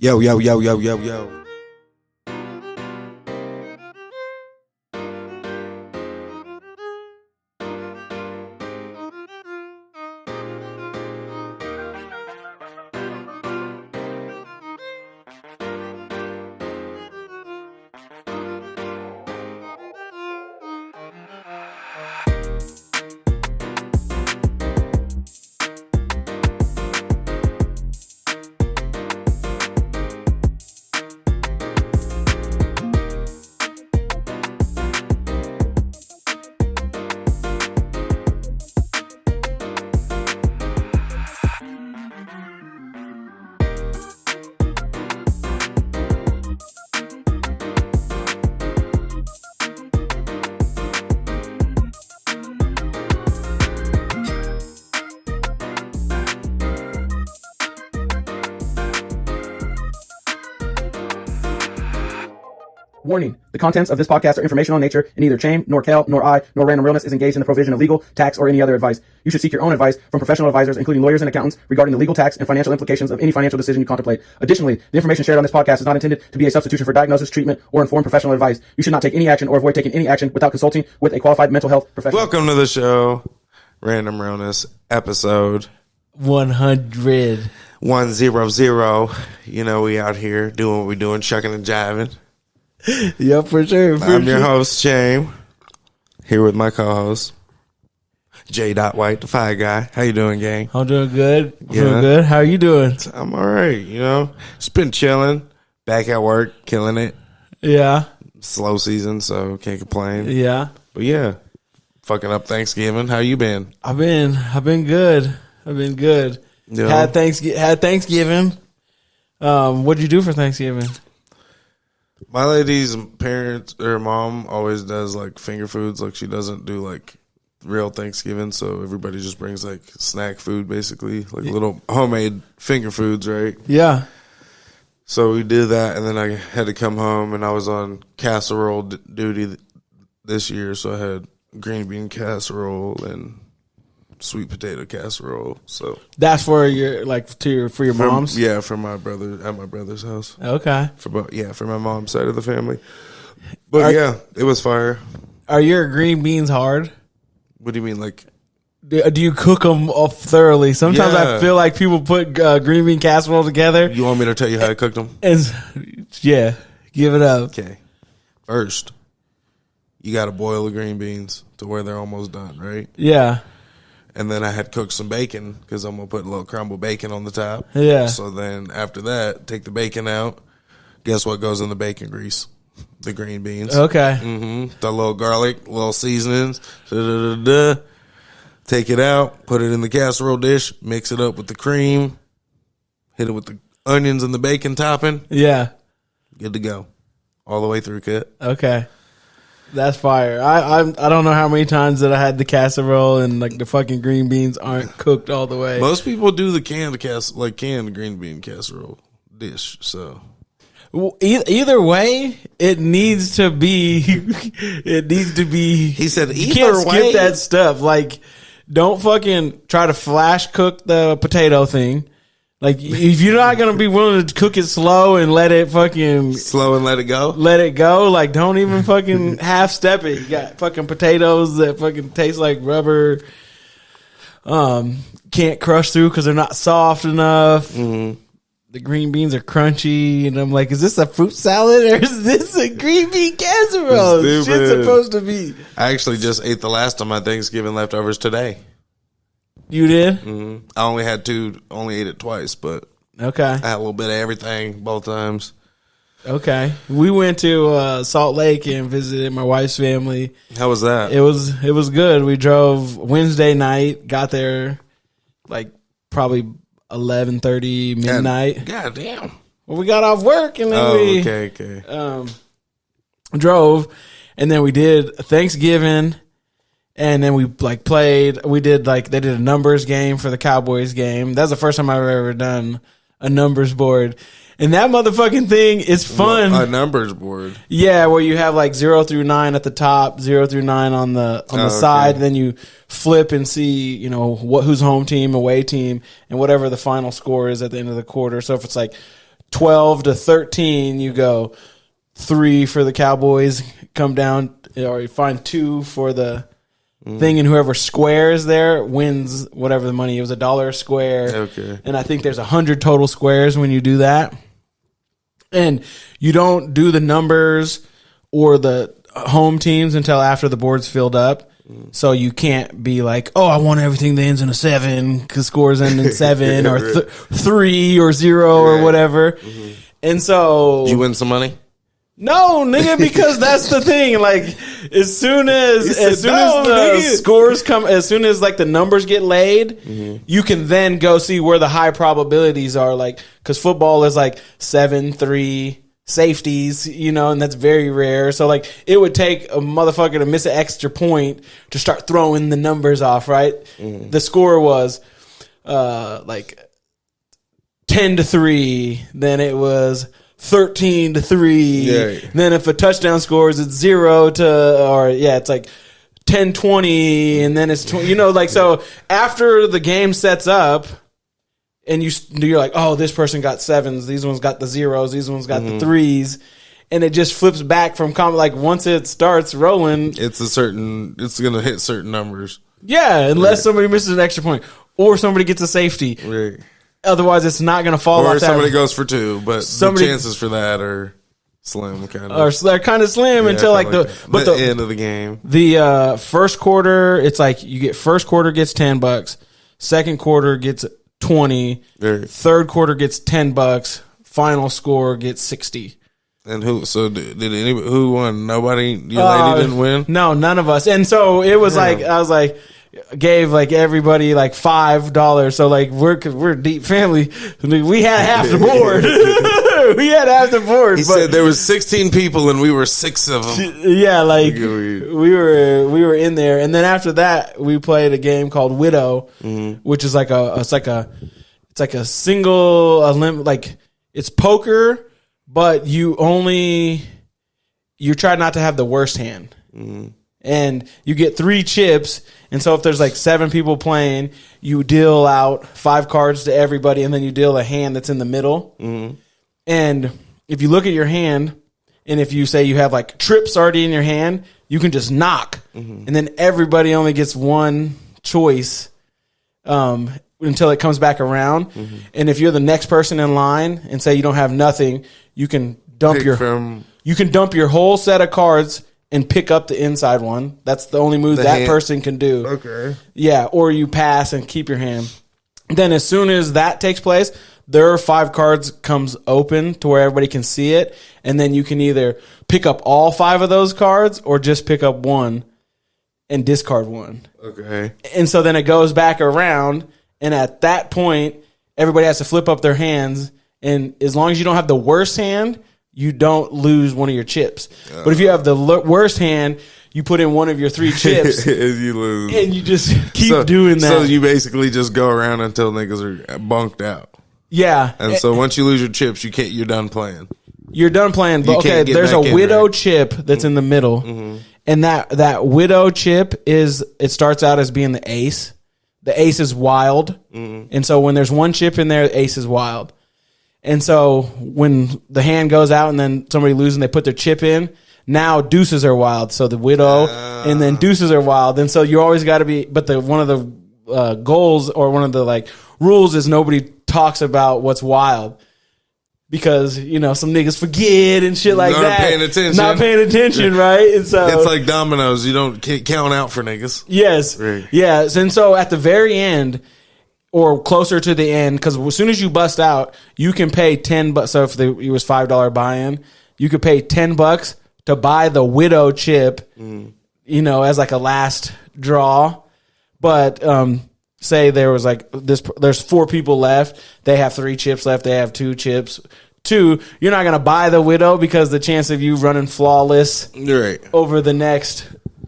Yo, yo, yo, yo, yo, yo. Warning, the contents of this podcast are informational in nature, and neither Chaim, nor Kel, nor I, nor Random Realness is engaged in the provision of legal, tax, or any other advice. You should seek your own advice from professional advisors, including lawyers and accountants, regarding the legal, tax, and financial implications of any financial decision you contemplate. Additionally, the information shared on this podcast is not intended to be a substitution for diagnosis, treatment, or informed professional advice. You should not take any action or avoid taking any action without consulting with a qualified mental health professional. Welcome to the show, Random Realness, episode 100. 100. You know, we out here doing what we doing, chucking and jiving. Yeah, for sure. I'm your host, Shane, here with my co-host, J. White, the Fire Guy. How you doing, gang? I'm doing good. Doing good. How are you doing? I'm all right, you know. Just been chilling, back at work, killing it. Yeah. Slow season, so can't complain. Yeah. But yeah, fucking up Thanksgiving. How you been? I've been good. Yeah. Had Thanksgiving. What'd you do for Thanksgiving? My lady's parents or mom always does like finger foods. Like she doesn't do like real Thanksgiving, so everybody just brings like snack food, basically like little homemade finger foods, right? Yeah. So we did that, and then I had to come home, and I was on casserole duty this year, so I had green bean casserole and sweet potato casserole. So That's for your for your mom's? Yeah, for my brother at my brother's house. Okay. For my mom's side of the family. But yeah, it was fire. Are your green beans hard? What do you mean, like? Do you cook them off thoroughly? Sometimes Yeah. I feel like people put green bean casserole together. You want me to tell you how I cooked them? Yeah, give it up. Okay. First, you got to boil the green beans to where they're almost done, right? Yeah. And then I had cooked some bacon because I'm going to put a little crumbled bacon on the top. Yeah. So then after that, take the bacon out. Guess what goes in the bacon grease? The green beans. Okay. The little garlic, little seasonings. Da-da-da-da. Take it out, put it in the casserole dish, mix it up with the cream, hit it with the onions and the bacon topping. Yeah. Good to go. All the way through, Kit. Okay. That's fire. I don't know how many times that I had the casserole and like the fucking green beans aren't cooked all the way. Most people do the canned green bean casserole dish. So Well, either way, it needs to be. It needs to be. he said, You either can't way, skip that stuff. Like, don't fucking try to flash cook the potato thing. Like, if you're not gonna be willing to cook it slow and let it fucking slow and let it go. like, don't even fucking half step it. You got fucking potatoes that fucking taste like rubber. Can't crush through because they're not soft enough. Mm-hmm. The green beans are crunchy, and I'm like, is this a fruit salad or is this a green bean casserole? Stupid. Shit's supposed to be. I actually just ate the last of my Thanksgiving leftovers today. You did? Mm-hmm. I only had two, only ate it twice, but Okay. I had a little bit of everything both times. Okay. We went to Salt Lake and visited my wife's family. How was that? It was good. We drove Wednesday night, got there like probably 11:30 midnight. God damn. Well, we got off work and then okay. Drove, and then we did Thanksgiving, and then we like played. They did a numbers game for the Cowboys game. That's the first time I've ever done a numbers board. And that motherfucking thing is fun. A numbers board. Yeah, where you have like 0 through 9 at the top, 0 through 9 on the side. Then you flip and see, who's home team, away team, and whatever the final score is at the end of the quarter. So if it's like 12 to 13, you go 3 for the Cowboys, come down, or you find 2 for the thing, and whoever squares there wins whatever the money. It was $1 a square. Okay. And I think there's 100 total squares when you do that. And you don't do the numbers or the home teams until after the board's filled up. So you can't be like, oh, I want everything that ends in a 7 because scores end in 7 or 3 or 0 or whatever. And so Did you win some money? no, nigga, because that's the thing. Like, as soon as the scores come, as soon as like the numbers get laid, you can then go see where the high probabilities are. Like, because football is like 7-3 safeties, and that's very rare. So like, it would take a motherfucker to miss an extra point to start throwing the numbers off. Right? The score was like 10-3. Then it was 13-3. Yeah. Then if a touchdown scores, it's 0 to, or it's like 10-20, and then it's 20, like, so after the game sets up and you're like, oh, this person got 7s, these ones got the 0s, these ones got the 3s, and it just flips back from like once it starts rolling, it's going to hit certain numbers. Yeah, unless somebody misses an extra point or somebody gets a safety. Right. Otherwise, it's not going to fall off. Or somebody goes for 2, but the chances for that are slim, kind of. Or they're kind of slim until like the end of the game. The first quarter, it's like you get first quarter gets $10, second quarter gets 20, third quarter gets $10, final score gets 60. And who won? Nobody? Your lady didn't win? No, none of us. And so it was like, I was like, gave like everybody like $5. So like we're a deep family. We had half the board. We had half the board. He said there was 16 people and we were 6 of them. Yeah, like we were in there. And then after that, we played a game called Widow, which is like it's like a single like it's poker, but you try not to have the worst hand. And you get 3 chips. And so if there's like 7 people playing, you deal out 5 cards to everybody, and then you deal a hand that's in the middle. And if you look at your hand, and if you say you have like trips already in your hand, you can just knock. And then everybody only gets 1 choice until it comes back around. And if you're the next person in line and say you don't have nothing, you can dump your whole set of cards and pick up the inside one. That's the only move that person can do. Okay. Yeah, or you pass and keep your hand. Then as soon as that takes place, their 5 cards comes open to where everybody can see it, and then you can either pick up all 5 of those cards or just pick up 1 and discard 1. Okay. And so then it goes back around, and at that point, everybody has to flip up their hands, and as long as you don't have the worst hand, you don't lose one of your chips. But if you have the worst hand, you put in one of your 3 chips. And you lose. And you just keep doing that. So you basically just go around until niggas are bunked out. Yeah. And so once you lose your chips, you're done playing. You're done playing. But okay, there's a widow chip that's in the middle. And that widow chip it starts out as being the ace. The ace is wild. And so when there's 1 chip in there, the ace is wild. And so when the hand goes out and then somebody loses and they put their chip in, now deuces are wild. So the widow and then deuces are wild. And so you always got to be, but one of the goals or one of the like rules is nobody talks about what's wild. Because, some niggas forget and shit like that. Not paying attention, right? And so it's like dominoes. You don't count out for niggas. Yes. Right. Yes. And so at the very end, or closer to the end, because as soon as you bust out, you can pay $10. So if it was $5 buy-in, you could pay $10 to buy the widow chip, as like a last draw. But say there was like this, there's 4 people left. They have 3 chips left. They have 2 chips. 2, you're not gonna buy the widow because the chance of you running flawless over the next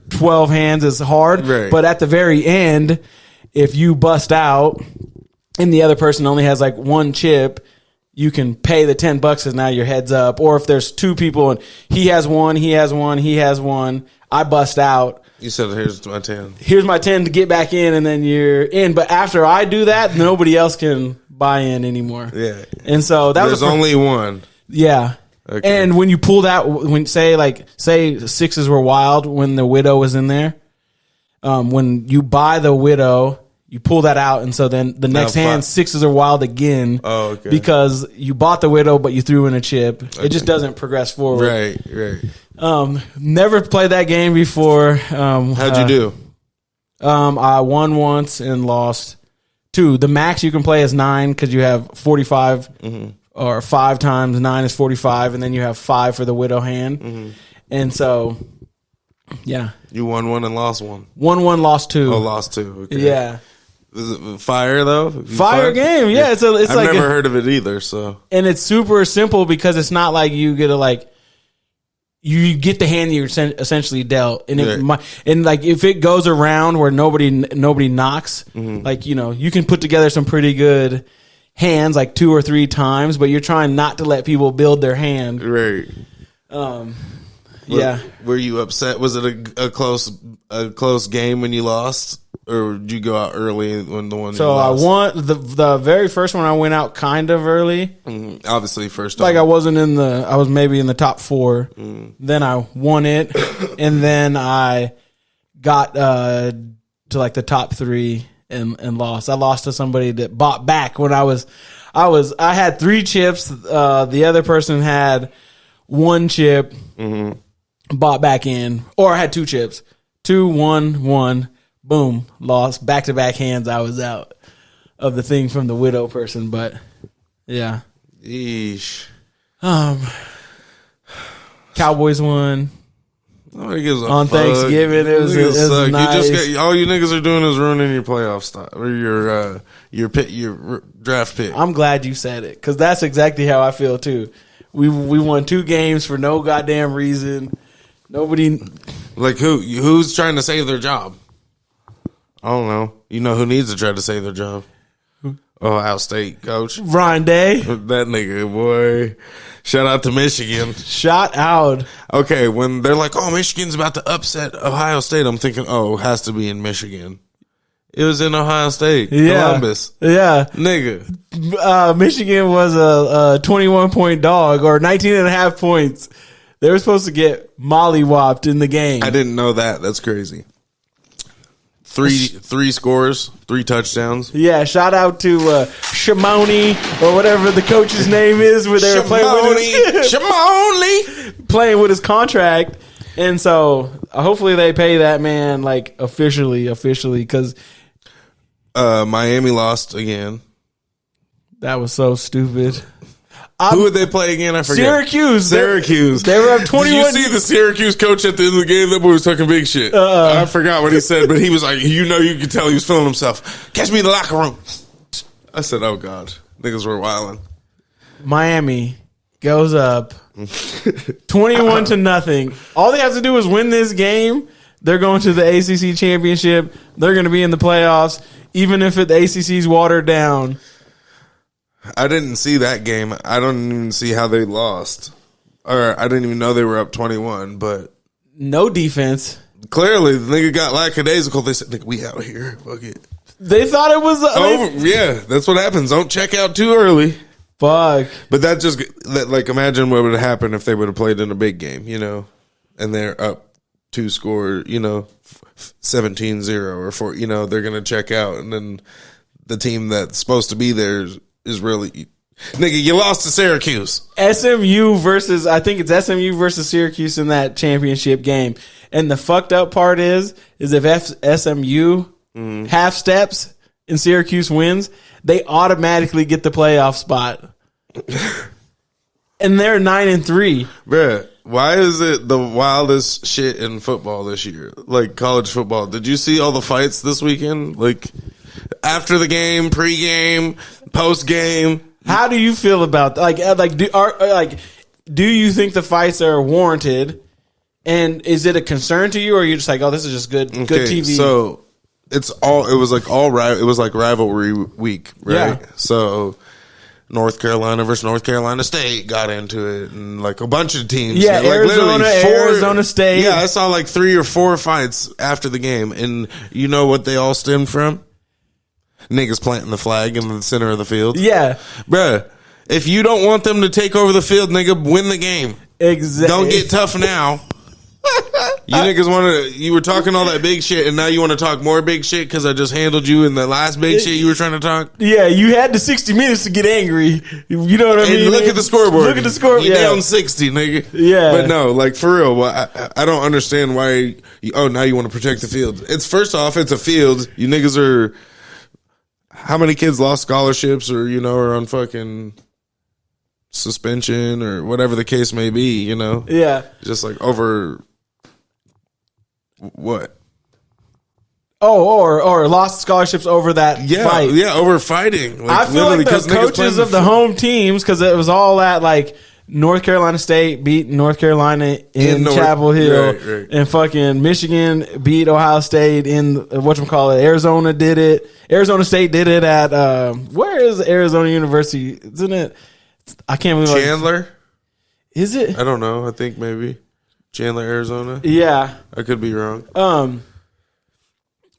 12 hands is hard. Right. But at the very end, if you bust out and the other person only has like 1 chip, you can pay the $10 because now your head's up. Or if there's 2 people and he has 1, he has 1, he has 1, I bust out. You said, here's my 10. Here's my 10 to get back in, and then you're in. But after I do that, nobody else can buy-in anymore. Yeah. And so that There's was only one. Yeah. Okay. And when you pull that, when say sixes were wild when the widow was in there, when you buy the widow, you pull that out, and so then the next hand sixes are wild again. Oh, okay. Because you bought the widow, but you threw in a chip. Okay. It just doesn't progress forward. Right. Never played that game before. How'd you do? I won once and lost 2. The max you can play is 9 because you have 45, or 5 times 9 is 45, and then you have 5 for the widow hand. And so, yeah. You won 1 and lost 1. Won 1, lost 2. Oh, lost 2. Okay. Yeah. Is it fire though? Fire game, yeah. It's I've like never heard of it either. So, and it's super simple because it's not like you get you get the hand you're essentially dealt, and and like if it goes around where nobody knocks, like you can put together some pretty good hands like 2 or 3 times, but you're trying not to let people build their hand. Right. Yeah. Were you upset? Was it a close game when you lost? Or did you go out early when the one? So I won the very first one. I went out kind of early. Obviously, first like I wasn't I was maybe in the top 4. Then I won it, and then I got to like the top 3 and lost. I lost to somebody that bought back when I had 3 chips. The other person had 1 chip, bought back in, or I had 2 chips, 2, 1, 1. Boom, lost. Back-to-back hands, I was out of the thing from the widow person, but yeah. Yeesh. Cowboys won. Nobody gives a on fuck. Thanksgiving. It was nice. You just all you niggas are doing is ruining your playoff style or your draft pick. I'm glad you said it because that's exactly how I feel too. We won 2 games for no goddamn reason. Nobody like who's trying to save their job. I don't know. You know who needs to try to save their job? Ohio State coach Ryan Day. That nigga, boy. Shout out to Michigan. Shout out. Okay, when they're like, "Oh, Michigan's about to upset Ohio State," I'm thinking, "Oh, it has to be in Michigan." It was in Ohio State, Columbus. Yeah, nigga. Michigan was a 21-point dog or 19.5 points. They were supposed to get mollywopped in the game. I didn't know that. That's crazy. Three scores, 3 touchdowns. Yeah, shout out to Shimoni or whatever the coach's name is, where they were playing with his contract, and so hopefully they pay that man like officially because Miami lost again. That was so stupid. Who would they play again? I forget. Syracuse. They were up 21. Did you see the Syracuse coach at the end of the game? That boy was talking big shit. I forgot what he said, but he was like, you could tell he was feeling himself. Catch me in the locker room. I said, oh, God. Niggas were wilding. Miami goes up 21-0. All they have to do is win this game. They're going to the ACC championship. They're going to be in the playoffs, even if the ACC's watered down. I didn't see that game. I don't even see how they lost. Or I didn't even know they were up 21, but no defense. Clearly, the nigga got lackadaisical. They said, nigga, we out here. Fuck it. They thought it was yeah, that's what happens. Don't check out too early. Fuck. But imagine what would have happened if they would have played in a big game, and they're up 2 score, 17-0 or 4, they're going to check out, and then the team that's supposed to be there is really, nigga, you lost to Syracuse. SMU versus Syracuse in that championship game. And the fucked up part is if SMU half steps and Syracuse wins, they automatically get the playoff spot. And they're 9-3. Bruh, why is it the wildest shit in football this year? Like college football. Did you see all the fights this weekend? Like after the game, pre-game, post-game. How do you feel about that? Do you think the fights are warranted? And is it a concern to you, or are you just like, oh, this is just good TV? So it was like rivalry week, right? Yeah. So North Carolina versus North Carolina State got into it, and like a bunch of teams. Yeah, Arizona State. Yeah, I saw like 3 or 4 fights after the game, and you know what they all stemmed from? Niggas planting the flag in the center of the field. Yeah. Bruh, if you don't want them to take over the field, nigga, win the game. Exactly. Don't get tough now. You niggas want to, you were talking all that big shit and now you want to talk more big shit because I just handled you in the last big shit you were trying to talk? Yeah, you had the 60 minutes to get angry. You know what I mean? And look at the scoreboard. Look at the score. You Yeah. down 60, nigga. Yeah. But no, like for real, I don't understand why, now you want to protect the field. It's first off, it's a field. You niggas are, how many kids lost scholarships or, are on fucking suspension or whatever the case may be, Yeah. Just like over what? Oh, or lost scholarships over that fight. Yeah, over fighting. I feel like the coaches of the home teams, because it was all at like North Carolina State beat North Carolina in Chapel Hill, right. and fucking Michigan beat Ohio State in whatchamacallit. Arizona did it. Arizona State did it at where is Arizona University? Isn't it? I can't believe Chandler. Is it? I don't know. I think maybe Chandler, Arizona. Yeah. I could be wrong.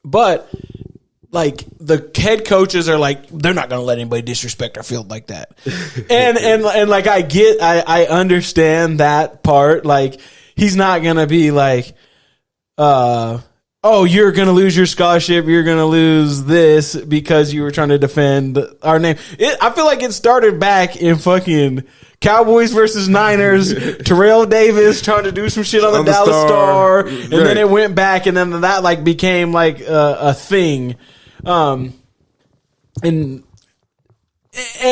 But like the head coaches are like, they're not going to let anybody disrespect our field like that. and like I understand that part. Like he's not going to be like, oh, you're going to lose your scholarship. You're going to lose this because you were trying to defend our name. I feel like it started back in fucking Cowboys versus Niners. Terrell Davis trying to do some shit on the Dallas Star. And then it went back, and then that like became like a thing. And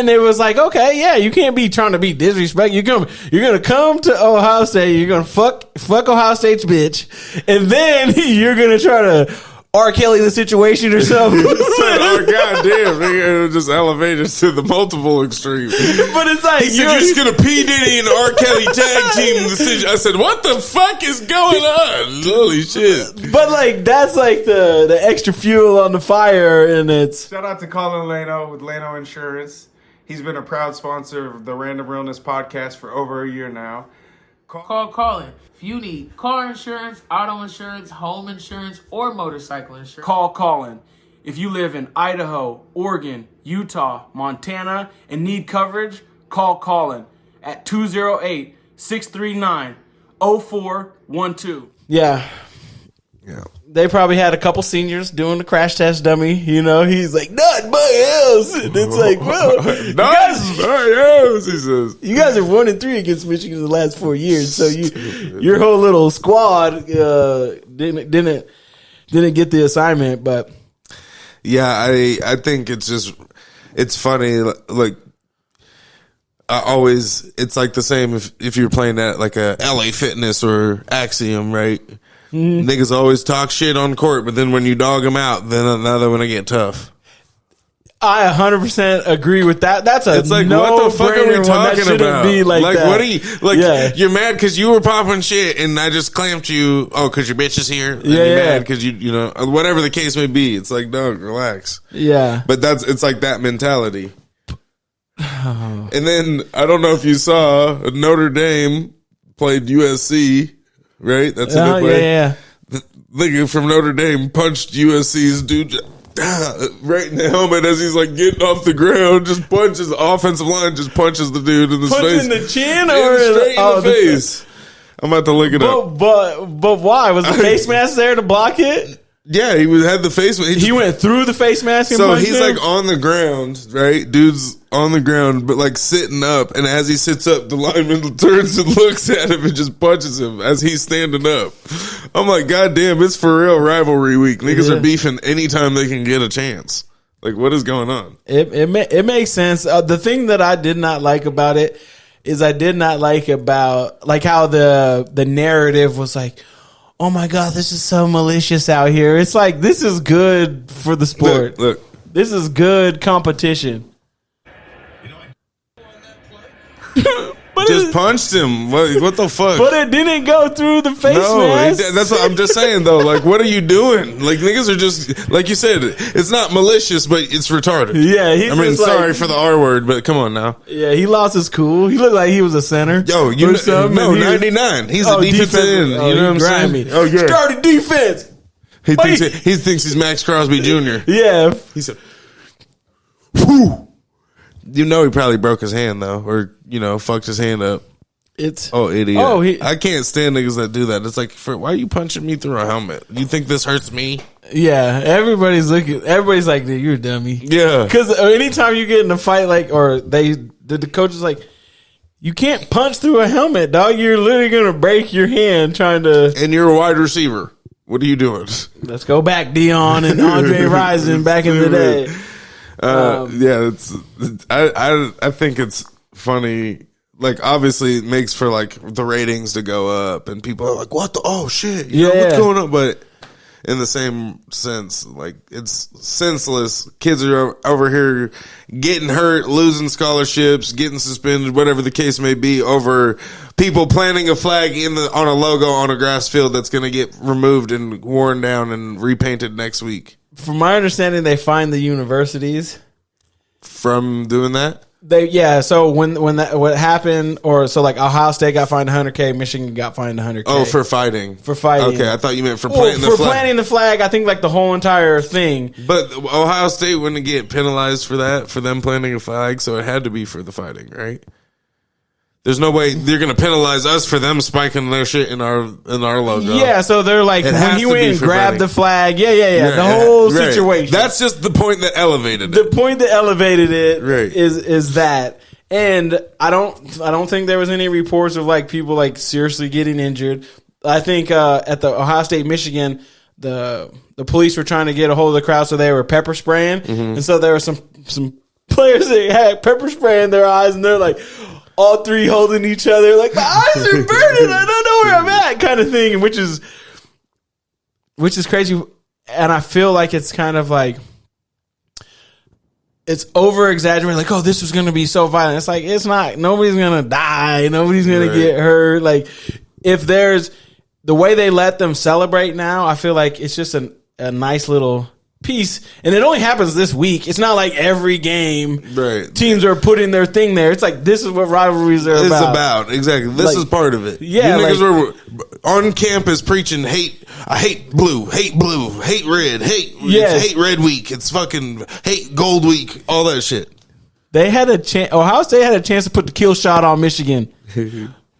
it was like, okay, yeah, you can't be trying to be disrespectful. You're gonna come to Ohio State. You're gonna fuck Ohio State's bitch, and then you're gonna try to R. Kelly the situation or something. Oh goddamn, nigga, it just elevated to the multiple extreme. But it's like he said you're just gonna P Diddy and R. Kelly tag team the situation. I said, what the fuck is going on? Holy shit! But like that's like the extra fuel on the fire, and it's shout out to Colin Lano with Lano Insurance. He's been a proud sponsor of the Random Realness podcast for over a year now. Call Colin. If you need car insurance, auto insurance, home insurance, or motorcycle insurance. Call Colin. If you live in Idaho, Oregon, Utah, Montana, and need coverage, call Colin at 208-639-0412. yeah. They probably had a couple seniors doing the crash test dummy. He's like, not my house. And it's like, well, he says. you guys are 1-3 against Michigan in the last 4 years. So your whole little squad didn't get the assignment. But yeah, I think it's funny. Like it's like the same if you're playing at like a LA Fitness or Axiom, right? Niggas always talk shit on court, but then when you dog them out, then now they're gonna get tough. I 100% agree with that. It's like, what the fuck are we talking about? Be like that. What are you You're mad because you were popping shit, and I just clamped you. Oh, because your bitch is here. And you're mad because you know whatever the case may be. It's like, dog, relax. Yeah, but it's like that mentality. And then I don't know if you saw Notre Dame played USC. Right? That's in the play. Yeah. The nigga from Notre Dame punched USC's dude right in the helmet as he's like getting off the ground. Just punches the offensive line. Just punches the dude in the face. Punching the chin or straight in the face. I'm about to look it up. But why was the face mask there to block it? Yeah, he had the face. He went through the face mask. And so he's like on the ground, right? Dude's on the ground, but like sitting up. And as he sits up, the lineman turns and looks at him and just punches him as he's standing up. I'm like, God damn, it's for real rivalry week. Niggas are beefing anytime they can get a chance. Like, what is going on? It makes sense. The thing that I did not like about it is I did not like about like how the narrative was like, oh my God, this is so malicious out here. It's like, this is good for the sport. Look. This is good competition. Just punched him. What the fuck? But it didn't go through the face mask. That's what I'm just saying though. Like, what are you doing? Like, niggas are just like you said. It's not malicious, but it's retarded. Yeah, sorry for the R word, but come on now. Yeah, he lost his cool. He looked like he was a center. Yo, 99. He's a defensive end. You know what I'm saying? Oh yeah, started defense. He thinks he's Max Crosby Jr. Yeah, he said. You know he probably broke his hand though, or fucked his hand up. It's Idiot. Oh, I can't stand niggas that do that. It's like, why are you punching me through a helmet? You think this hurts me? yeah. Everybody's like, dude, you're a dummy. Yeah. Because anytime you get in a fight, like, or the coach is like, you can't punch through a helmet, dog. You're literally gonna break your hand trying to. And you're a wide receiver. What are you doing? Let's go back, Dion and Andre Rison back in the day. I think it's funny. Like, obviously, it makes for like the ratings to go up, and people are like, "What the? Oh shit! What's going on?" But in the same sense, like, it's senseless. Kids are over here getting hurt, losing scholarships, getting suspended, whatever the case may be, over people planting a flag on a logo on a grass field that's going to get removed and worn down and repainted next week. From my understanding, they fined the universities From doing that? So what happened, like Ohio State got fined $100K, Michigan got fined $100K. Oh, for fighting. Okay, I thought you meant for planting the flag. For planting the flag, I think like the whole entire thing. But Ohio State wouldn't get penalized for that, for them planting a flag, so it had to be for the fighting, right? There's no way they're going to penalize us for them spiking their shit in our logo. Yeah, so they're like, when he went and grabbed the flag, the whole situation. That's just the point that elevated The it. point that elevated it Right. is that. And I don't think there was any reports of like people like seriously getting injured. I think at the Ohio State Michigan, the police were trying to get a hold of the crowd, so they were pepper spraying, and so there were some players that had pepper spray in their eyes, and they're like, all three holding each other, like, my eyes are burning, I don't know where I'm at, kind of thing, which is crazy. And I feel like it's kind of like, it's over exaggerated, like, oh, this was going to be so violent. It's like, it's not. Nobody's going to die. Nobody's going to get hurt. Like, if there's the way they let them celebrate now, I feel like it's just a nice little piece, and it only happens this week. It's not like every game teams are putting their thing there. It's like, this is what rivalries are about. Exactly. This is part of it. Yeah, you niggas were on campus preaching hate. I hate blue, hate red, it's hate red week. It's fucking hate gold week. All that shit. They had a chance. Ohio State had a chance to put the kill shot on Michigan.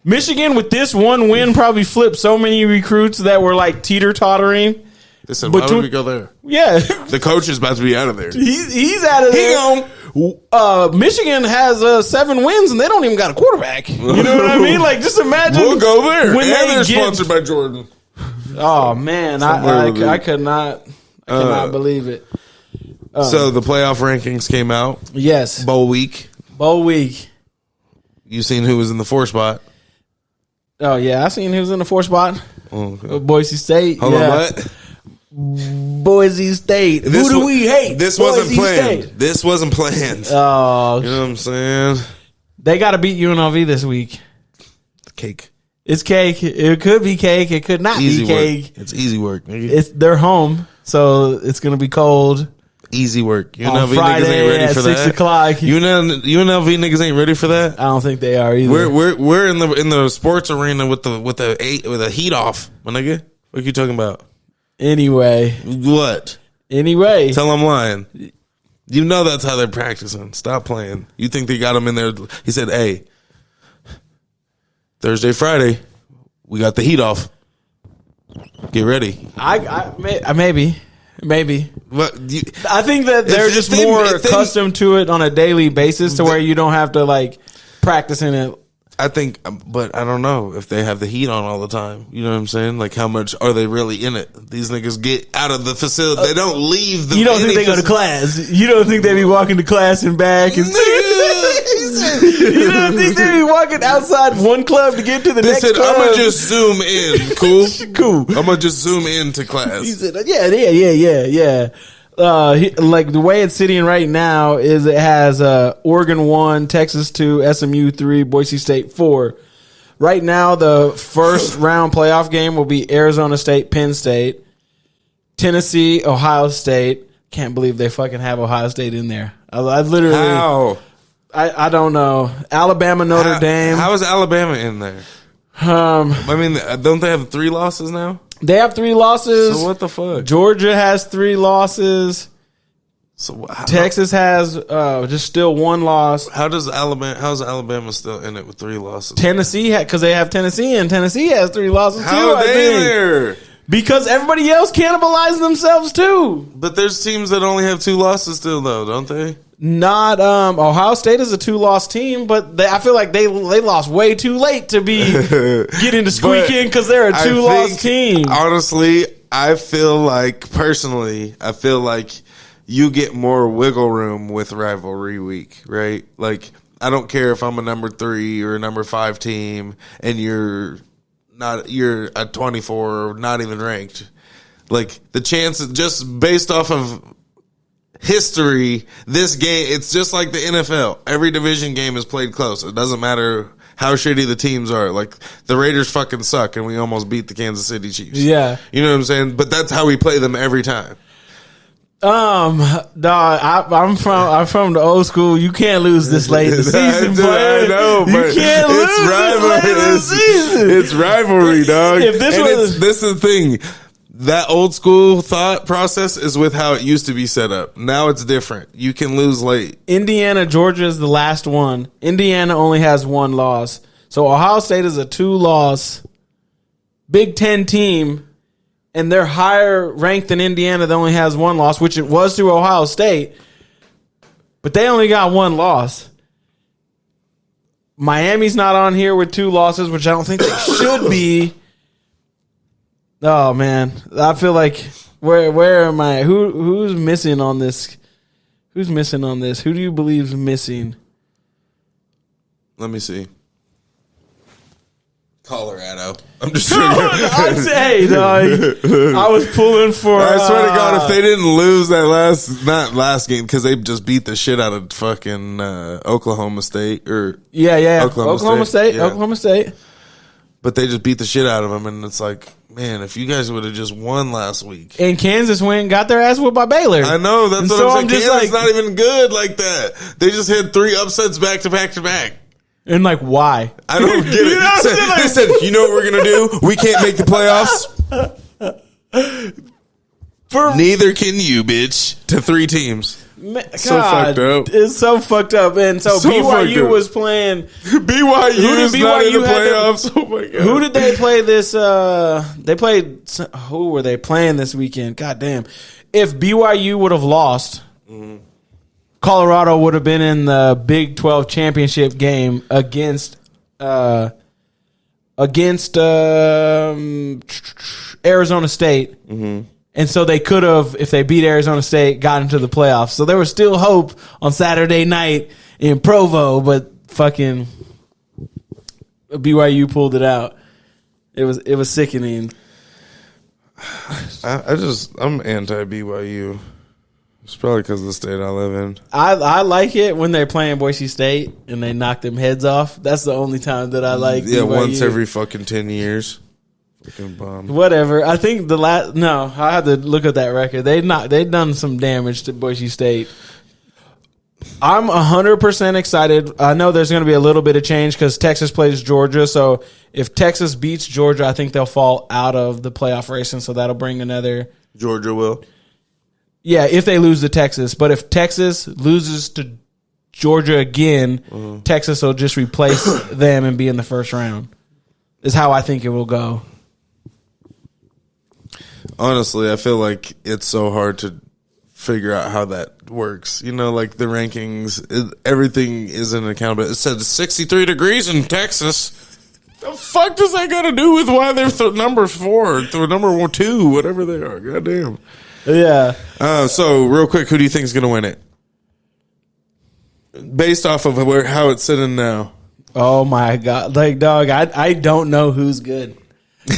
Michigan, with this one win, probably flipped so many recruits that were like teeter-tottering. Listen, why would we go there? Yeah. The coach is about to be out of there. He's out of there. Michigan has 7 wins, and they don't even got a quarterback. You know what I mean? Like, just imagine. We'll go there. And they're sponsored by Jordan. Oh, man. I could not believe it. So the playoff rankings came out. Yes. Bowl week. You seen who was in the 4 spot? Oh, yeah. I seen who was in the 4 spot. Okay. Boise State. Hold on, what? Boise State. Who do we hate? This Boise wasn't planned. State. This wasn't planned. Oh, you know what I'm saying? They got to beat UNLV this week. Cake. It's cake. It could be cake. It could not be cake. Work. It's easy work, nigga. They're home, so it's gonna be cold. Easy work. UNLV niggas ain't ready for that. 6 o'clock. UNLV niggas ain't ready for that. I don't think they are either. We're in the sports arena with the heat off, my nigga. What are you talking about? Anyway. What? Anyway. Tell I'm lying. You know that's how they're practicing. Stop playing. You think they got him in there? He said, "Hey, Thursday, Friday, we got the heat off. Get ready." Maybe. But I think that they're just more accustomed to it on a daily basis, to where you don't have to like practice in it. I think, but I don't know if they have the heat on all the time. You know what I'm saying? Like, how much are they really in it? These niggas get out of the facility. They don't leave the. You don't think they go to class? You don't think they be walking to class and back? And you don't think they be walking outside one club to get to the next club? I'm gonna just zoom in. Cool. Cool. I'm gonna just zoom into class. He said, yeah. Like the way it's sitting right now is it has Oregon 1, Texas 2, SMU 3, Boise State 4. Right now, the first round playoff game will be Arizona State, Penn State, Tennessee, Ohio State. Can't believe they fucking have Ohio State in there. I literally. How? I don't know. Alabama, Notre Dame. How is Alabama in there? I mean, don't they have 3 losses now? They have 3 losses. So what the fuck? Georgia has 3 losses. So Texas has just still one loss. How's Alabama still in it with 3 losses? Tennessee because they have Tennessee, and Tennessee has 3 losses too. How are I they think. there? Because everybody else cannibalizes themselves too. But there's teams that only have 2 losses still, though, don't they? Not Ohio State is a 2-loss team, but I feel like they lost way too late to be getting to squeak in because they're a 2-loss team. Honestly, I feel like you get more wiggle room with rivalry week, right? Like, I don't care if I'm a number 3 or a number 5 team and you're at 24 or not even ranked. Like, the chances, just based off of history, this game, it's just like the NFL. Every division game is played close. It doesn't matter how shitty the teams are. Like, the Raiders fucking suck and we almost beat the Kansas City Chiefs. Yeah. You know what I'm saying? But that's how we play them every time. Dog, I'm from the old school. You can't lose this late in the season, player. I know, but you can't lose this late in the season. It's rivalry, dog. If this is the thing. That old school thought process is with how it used to be set up. Now it's different. You can lose late. Indiana, Georgia is the last one. Indiana only has 1 loss. So Ohio State is a 2-loss Big Ten team. And they're higher ranked than Indiana that only has 1 loss, which it was through Ohio State. But they only got 1 loss. Miami's not on here with 2 losses, which I don't think they should be. Oh, man. I feel like, where am I? Who's missing on this? Who's missing on this? Who do you believe is missing? Let me see. Colorado. I'm just I'd say, dog. I was pulling for. I swear to God, if they didn't lose that not last game, because they just beat the shit out of fucking Oklahoma State or Oklahoma State. Yeah. Oklahoma State. But they just beat the shit out of them, and it's like, man, if you guys would have just won last week. And Kansas got their ass whooped by Baylor. I know, that's and what so I'm saying. Kansas like, not even good like that. They just had 3 upsets back to back to back. And like, why? I don't get it. They said, you know what we're going to do? We can't make the playoffs. Neither can you, bitch. To 3 teams. So fucked up. It's so fucked up. And so BYU was playing. BYU is not in the playoffs. Oh my God. Who did they play this? Who were they playing this weekend? God damn. If BYU would have lost, Colorado would have been in the Big 12 championship game against Arizona State. Mm-hmm. And so they could have, if they beat Arizona State, got into the playoffs. So there was still hope on Saturday night in Provo, but fucking BYU pulled it out. It was sickening. I'm anti BYU. It's probably because of the state I live in. I like it when they're playing Boise State and they knock them heads off. That's the only time that I like. Yeah, BYU. once every fucking 10 years. Fucking bomb. Whatever. I think I had to look at that record. They've done some damage to Boise State. I'm 100% excited. I know there's going to be a little bit of change because Texas plays Georgia. So if Texas beats Georgia, I think they'll fall out of the playoff race, and so that'll bring another. Georgia will. Yeah, if they lose to Texas. But if Texas loses to Georgia again, Texas will just replace them and be in the first round. Is how I think it will go. Honestly, I feel like it's so hard to figure out how that works. You know, like the rankings, everything isn't accountable. It said 63 degrees in Texas. The fuck does that got to do with why they're number 4, number 2, whatever they are? Goddamn. Yeah. So, real quick, who do you think is going to win it? Based off of how it's sitting now. Oh, my God. Like, dog, I don't know who's good.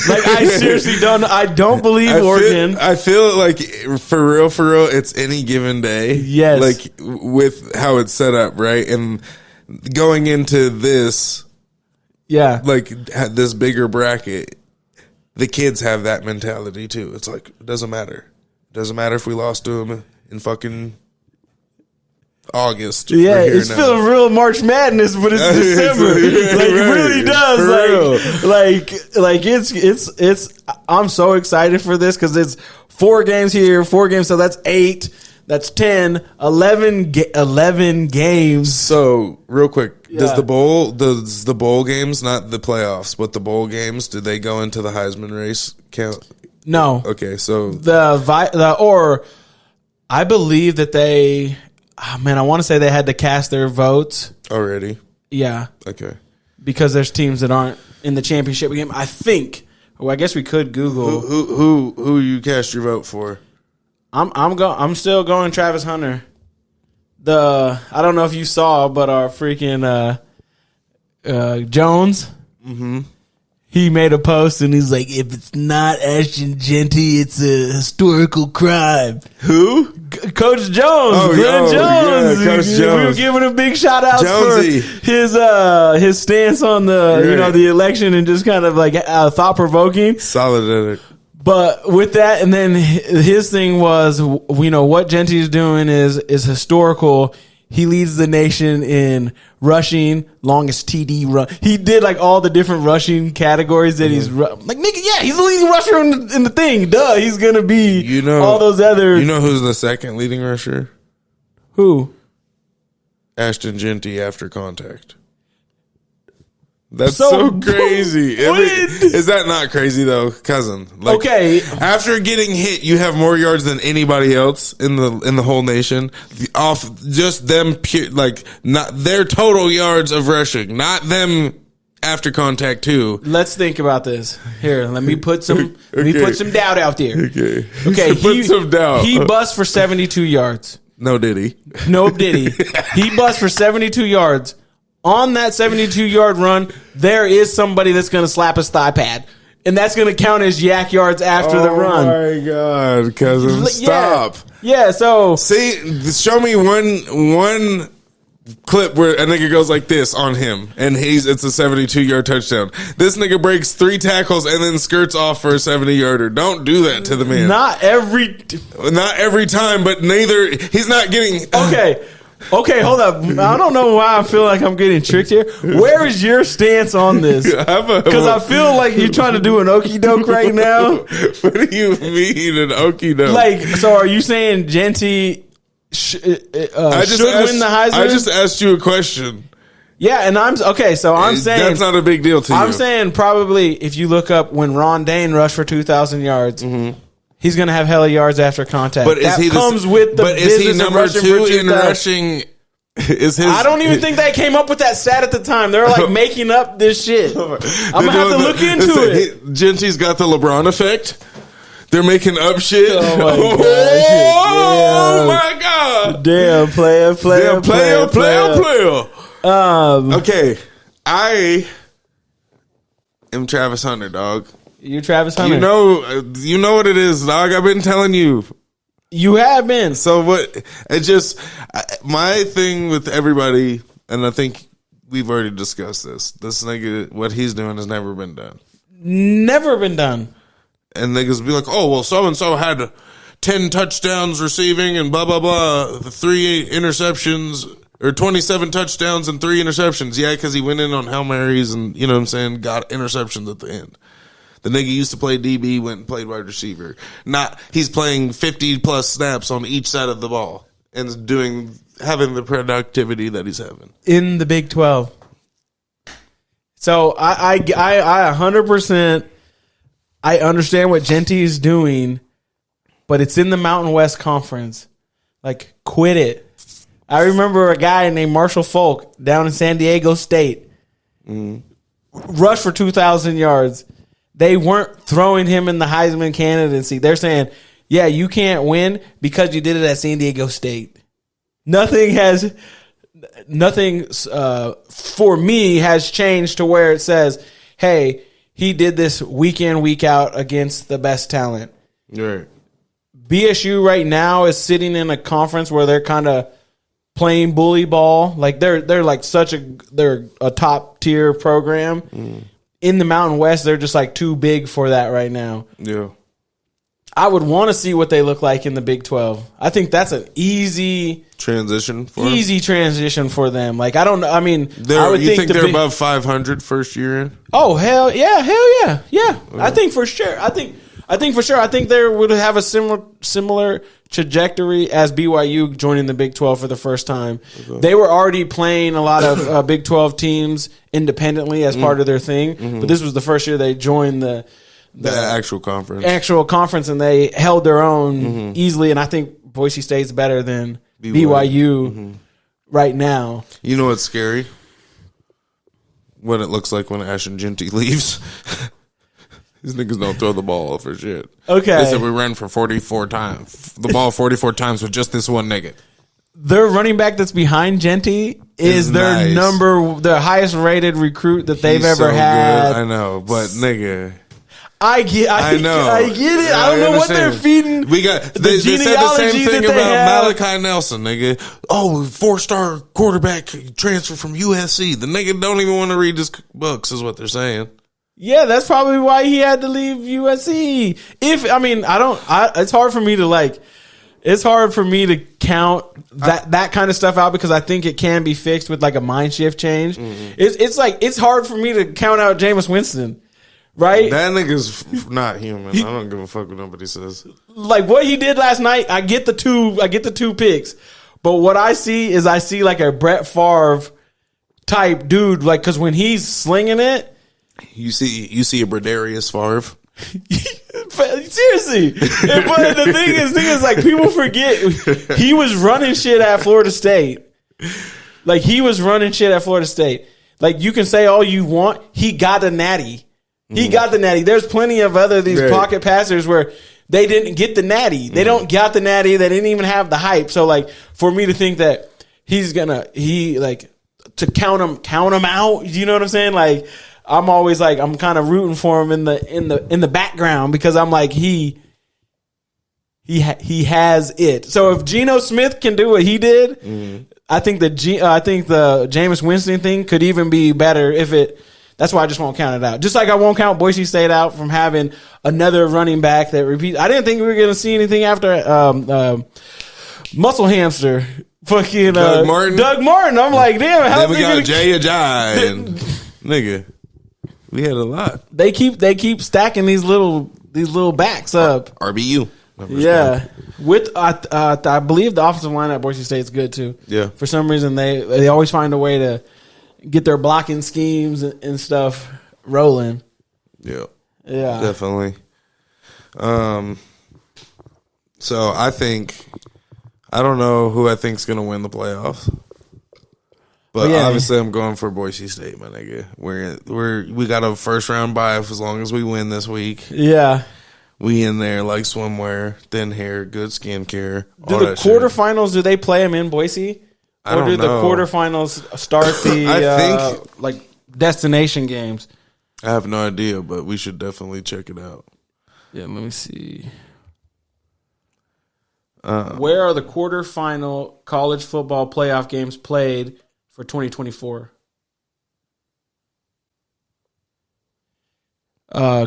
Like, I seriously don't know. I don't believe Oregon. I feel like, for real, it's any given day. Yes. Like, with how it's set up, right? And going into this, like, this bigger bracket, the kids have that mentality, too. It's like, it doesn't matter. It doesn't matter if we lost to them in fucking August. Yeah, it's feeling real March Madness, but it's December. Like, it really does. Like it's. I'm so excited for this because it's 4 games here, 4 games. So that's 8. That's 10, 11 games. So, real quick, Yeah. does the bowl games, not the playoffs, but the bowl games, do they go into the Heisman race count? No. Okay, so I believe that they, I want to say they had to cast their votes. already. Yeah. Okay. Because there's teams that aren't in the championship game. I think. Well, I guess we could Google. Who you cast your vote for? I'm still going Travis Hunter. I don't know if you saw, but our freaking Jones. Mm-hmm. He made a post and he's like, "If it's not Ashton Genty, it's a historical crime." Who? Coach Jones, Glenn Jones. Yeah, Coach Jones. We were giving a big shout out Jonesy. for his stance on the election and just kind of like thought provoking. Solid at it. But with that, and then his thing was, what Genty is doing is historical. He leads the nation in rushing, longest TD run. He did like all the different rushing categories that he's like, nigga, yeah, he's the leading rusher in the thing. Duh, he's gonna be all those other. You know who's the second leading rusher? Who? Ashton Genty after contact. That's so crazy. Is that not crazy though, cousin? Like, Okay. After getting hit, you have more yards than anybody else in the whole nation. Off just them, not their total yards of rushing, not them after contact too. Let's think about this. Here, let me put some. Let me put some doubt out there. Okay. Okay. Put some doubt. He bust for 72 yards. No, did he? No, did he? He bust for 72 yards. On that 72-yard run, there is somebody that's going to slap his thigh pad. And that's going to count as yak yards after the run. Oh, my God, cousin. Stop. Yeah, so... See, show me one clip where a nigga goes like this on him, and it's a 72-yard touchdown. This nigga breaks 3 tackles and then skirts off for a 70-yarder. Don't do that to the man. Not every time, but he's not getting... Okay, hold up. I don't know why I feel like I'm getting tricked here. Where is your stance on this? Because I feel like you're trying to do an okie doke right now. What do you mean an okie doke? Like, so are you saying Genty should win the Heisman? I just asked you a question. Yeah, and I'm saying that's not a big deal to you. I'm saying probably if you look up when Ron Dane rushed for 2,000 yards. Mm-hmm. He's going to have hella yards after contact. But is he with the But is he number 2 in rushing? I don't even think they came up with that stat at the time. They were like making up this shit. I'm going to have to look into it. Genty's got the LeBron effect. They're making up shit. Oh my God. Damn, player. Okay. I am Travis Hunter, dog. You Travis Hunter. You know what it is, dog. I've been telling you. You have been. So what? It just my thing with everybody, and I think we've already discussed this. This nigga, what he's doing has never been done. Never been done. And niggas be like, "Oh well, so and so had 10 touchdowns receiving and blah blah blah, 3 interceptions." Or 27 touchdowns and 3 interceptions. Yeah, because he went in on Hail Marys and, you know what I'm saying, got interceptions at the end. The nigga used to play DB, went and played wide receiver. He's playing 50+ snaps on each side of the ball and having the productivity that he's having. In the Big 12. So I 100%, I understand what Genty is doing, but it's in the Mountain West Conference. Like, quit it. I remember a guy named Marshall Falk down in San Diego State. Rushed for 2,000 yards. They weren't throwing him in the Heisman candidacy. They're saying, yeah, you can't win because you did it at San Diego State. Nothing for me has changed to where it says, hey, he did this week in, week out against the best talent. Right. BSU right now is sitting in a conference where they're kind of playing bully ball. Like they're like they're a top tier program. In the Mountain West, they're just like too big for that right now. Yeah. I would want to see what they look like in the Big 12. I think that's an easy transition for them. Like, I don't know. I mean, I would think they're above 500 first year in? Oh, hell yeah. Yeah. Okay. I think for sure. I I think for sure. I think they would have a similar trajectory as BYU joining the Big 12 for the first time. Okay. They were already playing a lot of Big 12 teams independently as part of their thing, but this was the first year they joined the actual conference, and they held their own easily. And I think Boise State's better than BYU right now. You know what's scary? What it looks like when Ashton Genty leaves. These niggas don't throw the ball for shit. Okay. They said we ran for 44 times. The ball 44 times with just this one nigga. Their running back that's behind Genty is their the highest rated recruit that they've ever had. Good. I know, but nigga. I get it. I don't know what they're feeding. They said the same thing about Malachi Nelson, nigga. Oh, 4-star quarterback transfer from USC. The nigga don't even want to read his books, is what they're saying. Yeah, that's probably why he had to leave USC. It's hard for me to it's hard for me to count that kind of stuff out because I think it can be fixed with like a mind shift change. It's hard for me to count out Jameis Winston, right? That nigga's not human. I don't give a fuck what nobody says. Like what he did last night, I get the two picks, but what I see like a Brett Favre type dude, like because when he's slinging it. You see a Bradarius Favre. Seriously. But the thing is like people forget he was running shit at Florida State. Like he was running shit at Florida State. Like you can say all you want, he got a natty. There's plenty of these pocket passers where they didn't get the natty. They don't got the natty. They didn't even have the hype. So like for me to think that to count him out, you know what I'm saying? Like I'm always like I'm kind of rooting for him in the background because I'm like he has it. So if Geno Smith can do what he did, I think the Jameis Winston thing could even be better if it. That's why I just won't count it out. Just like I won't count Boise State out from having another running back that repeats. I didn't think we were going to see anything after Muscle Hamster. Fucking Doug Martin. I'm like, damn. Then we got Jay Ajay and nigga. We had a lot. They keep stacking these little backs up. RBU. Yeah. With I believe the offensive line at Boise State is good too. Yeah. For some reason they always find a way to get their blocking schemes and stuff rolling. Yeah. Yeah. Definitely. So I don't know who I think's gonna win the playoffs. But obviously, I'm going for Boise State, my nigga. We got a first round bye as long as we win this week. Yeah, we in there like swimwear, thin hair, good skin care. Do the quarterfinals? Do they play them in Boise, or do the quarterfinals start the I think like destination games? I have no idea, but we should definitely check it out. Yeah, let me see. Where are the quarterfinal college football playoff games played for 2024?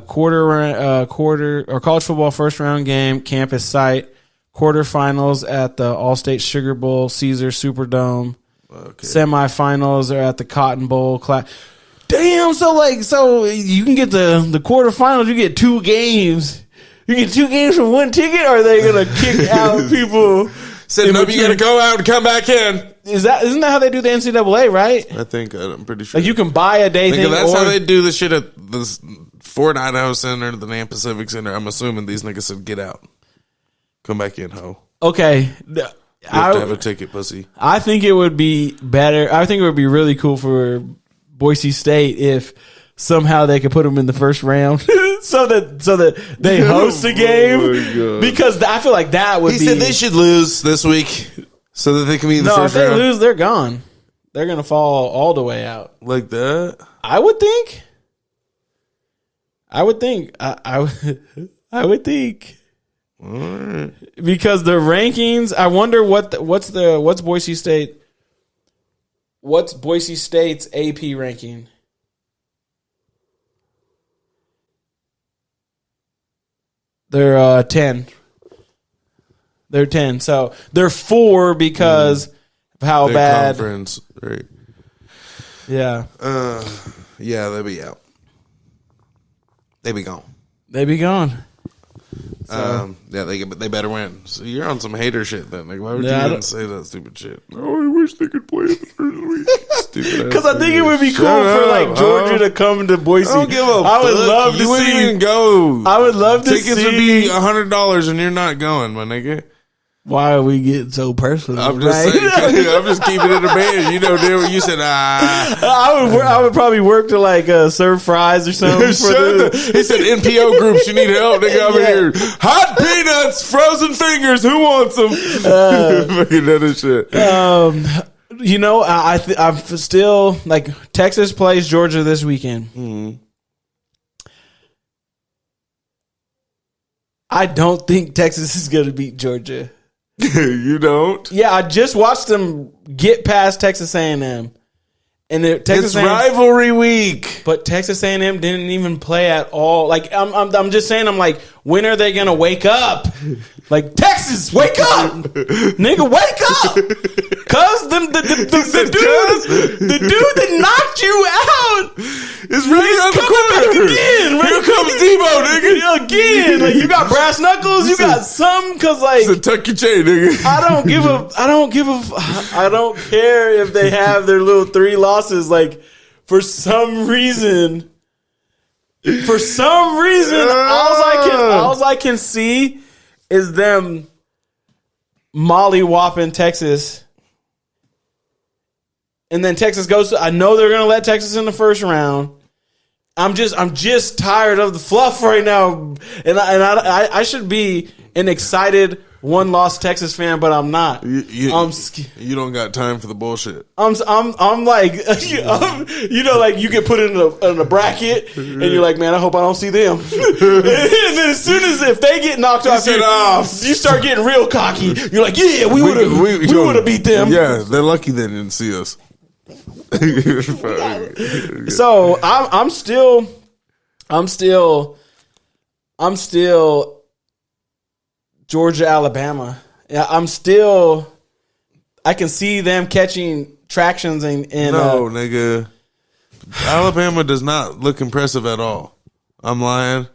Quarter or college football first round game, campus site, quarterfinals at the All-State Sugar Bowl, Caesar Superdome. Okay. Semifinals are at the Cotton Bowl. Damn, so you can get the quarterfinals, you get 2 games. You get 2 games from 1 ticket, or are they gonna kick out people? Said no, you gotta go out and come back in. Isn't that how they do the NCAA, right? I think I'm pretty sure. Like you can buy a day thing. That's how they do the shit at the Fort Idaho Center, the Nam Pacific Center. I'm assuming these niggas said get out, come back in, ho. Okay, you have to have a ticket, pussy. I think it would be better. I think it would be really cool for Boise State if somehow they could put them in the first round. So that they host a game because I feel like that would be. He said they should lose this week so that they can be in the first round. No, if they lose, they're gone. They're gonna fall all the way out. Like that? I would think. I would think. All right. Because the rankings, I wonder what's Boise State? What's Boise State's AP ranking? They're 10. They're 10. So they're 4 because of how their bad. Conference, right? Yeah. Yeah, they'll be out. They be gone. They be gone. Yeah, they better win. So you're on some hater shit then. Like, why would Yeah, I you even don't- say that stupid shit? Oh, I wish they could play in the first week. Stupid. Because I think it would be cool for like Georgia to come to Boise. I don't give a I would fuck. love to You wouldn't see. even go. I would love to Tickets see. would be $100 and you're not going, my nigga. Why are we getting so personal? I'm just right? saying. I'm just keeping it a band. You know, dude, you said, I would probably work to like serve fries or something. He said NPO groups. You need help, nigga. Over here. Hot peanuts, frozen fingers. Who wants them? Fucking other shit. You know, I'm still like Texas plays Georgia this weekend. Mm-hmm. I don't think Texas is going to beat Georgia. You don't? Yeah, I just watched them get past Texas A&M, and Texas It's A&M, rivalry week. but Texas A&M didn't even play at all. Like I'm just saying, I'm like, when are they gonna wake up? Like Texas, wake up, nigga, wake up! Cause the dude that knocked you out It's right on the corner. again. Right? Here comes Debo, nigga. Again, like you got brass knuckles, you got some. Cause like So tuck your chain, nigga. I don't care if they have their little 3 losses. Like for some reason, all I can see is them mollywhopping Texas. And then Texas goes to, I know they're going to let Texas in the first round. I'm just tired of the fluff right now. And I should be an excited one-loss Texas fan, but I'm not. You don't got time for the bullshit. I'm like, you know, like you get put in a bracket, and you're like, man, I hope I don't see them. And then as soon as if they get knocked off, you start getting real cocky. You're like, yeah, we would have beat them. Yeah, they're lucky they didn't see us. So I'm still Georgia, Alabama. Yeah, I can see them catching tractions in No, nigga. Alabama does not look impressive at all. I'm lying.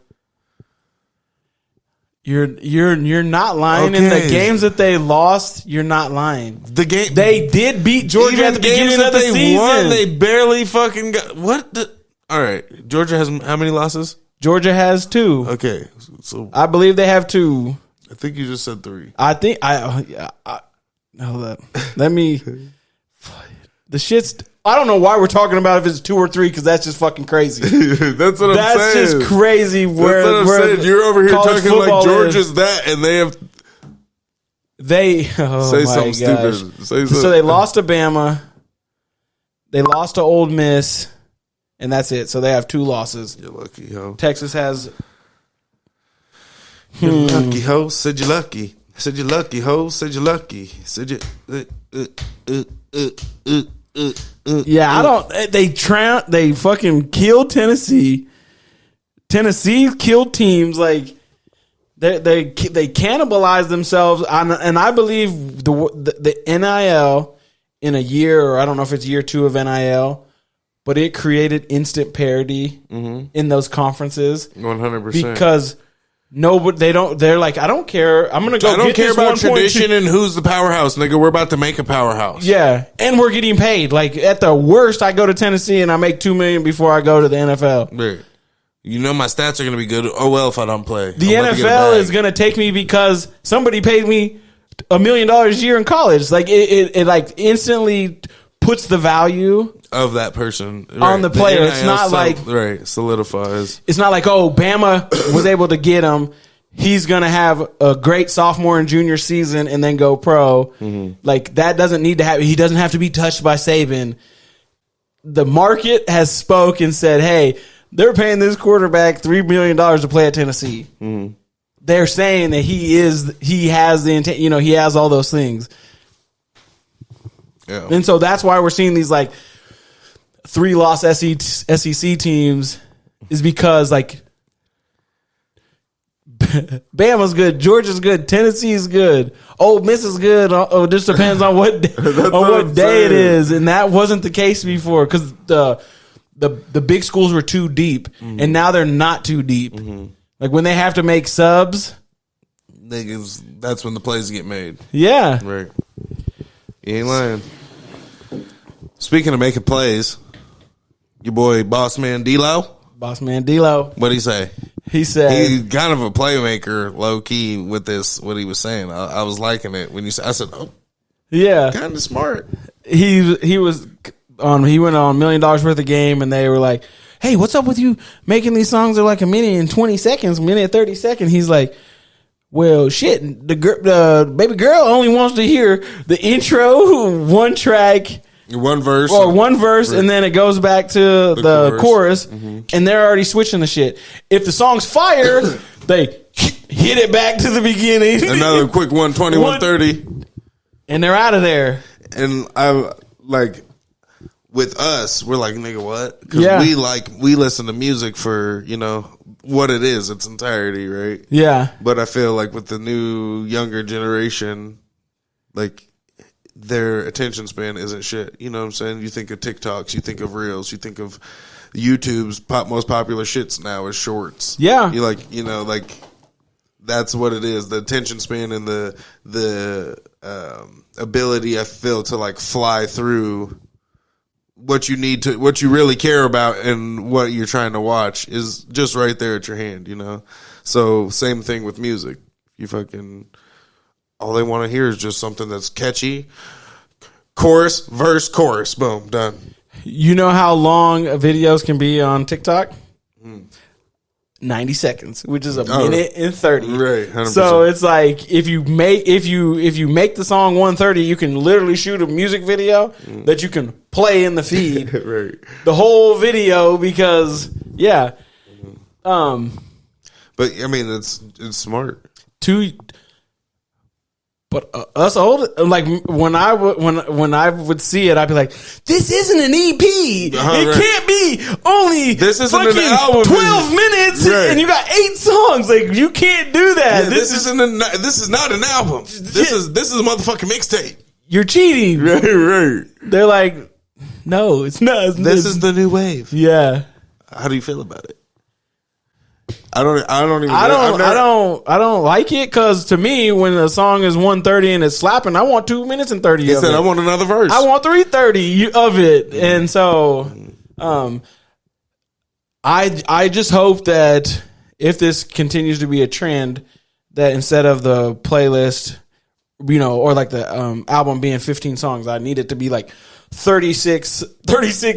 You're not lying. In the Okay. games that they lost, you're not lying. The game They did beat Georgia at the beginning of the season. won, they barely fucking got what the. All right, Georgia has how many losses? Georgia has 2. Okay, so I believe they have 2. I think you just said 3. I think I hold up. Let me. The shit's. I don't know why we're talking about if it's 2 or 3 because that's just fucking crazy. That's what I'm That's saying. just crazy. That's what I'm saying. You're over here college talking like football Georgia's that, and they have Oh say my something gosh. stupid. Say So something. they lost to Bama. They lost to Ole Miss, and that's it. So they have 2 losses. You're lucky, ho. Texas has. You're lucky, ho. Said you're lucky. Said you're lucky, ho. Said you're lucky. Said you. Yeah, I don't. They fucking killed Tennessee. Tennessee killed teams like they cannibalized themselves, and I believe the NIL in a year, or I don't know if it's year 2 of NIL, but it created instant parity in those conferences 100%. because they're like, I don't care. I'm gonna go. I don't get care this about 1.2 tradition and who's the powerhouse, nigga. We're about to make a powerhouse. Yeah, and we're getting paid. Like at the worst, I go to Tennessee and I make $2 million before I go to the NFL. Right. You know my stats are going to be good. Oh, well, if I don't play. The NFL is going to take me because somebody paid me $1 million a year in college. Like it like instantly puts the value of that person on the player. It's not like solidifies. It's not like, oh, Bama was able to get him. He's going to have a great sophomore and junior season and then go pro. Like that doesn't need to happen. He doesn't have to be touched by Saban. The market has spoke and said, hey, they're paying this quarterback $3 million to play at Tennessee. They're saying that he has the intent, he has all those things. Yeah. And so that's why we're seeing these like 3-loss SEC teams is because like Bama's good, Georgia's good, Tennessee's good, Ole Miss is good. It just depends on what day it is, and that wasn't the case before because the big schools were too deep, and now they're not too deep. Like when they have to make subs. Niggas, that's when the plays get made. Yeah. Right. You ain't lying. Speaking of making plays, your boy Boss Man D-Lo. Boss Man D-Lo. What'd he say? He said he's kind of a playmaker, low key, with this. What he was saying, I was liking it when you said. I said, "Oh, yeah, kind of smart." He was on. He went on $1 Million Worth of Game, and they were like, "Hey, what's up with you making these songs that are like a minute and 20 seconds, minute and 30 seconds?" He's like, "Well, shit, the baby girl only wants to hear the intro, one track." One verse. Or one verse, and then it goes back to the chorus, and they're already switching the shit. If the song's fire, they hit it back to the beginning. Another quick 120, 130. And they're out of there. And I like, with us, we're like, nigga, what? Because we listen to music for, what it is, its entirety, right? Yeah. But I feel like with the new, younger generation, like, their attention span isn't shit. You know what I'm saying? You think of TikToks, you think of Reels, you think of YouTube's most popular shits now is shorts. Yeah. You like, that's what it is. The attention span and the ability, I feel, to like fly through what you really care about and what you're trying to watch is just right there at your hand, So same thing with music. All they want to hear is just something that's catchy. Chorus, verse, chorus. Boom, done. You know how long videos can be on TikTok? 90 seconds, which is a minute and 30. Right, 100%. So it's like if you make the song 130, you can literally shoot a music video that you can play in the feed. Right. The whole video because But I mean, it's smart. But us old, like when I would see it, I'd be like, "This isn't an EP. It can't be only this isn't an album. 12 minutes, and you got 8 songs. Like you can't do that. Yeah, this is not an album. This is a motherfucking mixtape. You're cheating. Right. They're like, no, it's not. This is the new wave. Yeah. How do you feel about it? I don't like it because to me, when a song is 130 and it's slapping, I want 2 minutes and 30 he of said, it. I want another verse. I want 330 of it. And so, I just hope that if this continues to be a trend, that instead of the playlist, or like the album being 15 songs, I need it to be like 36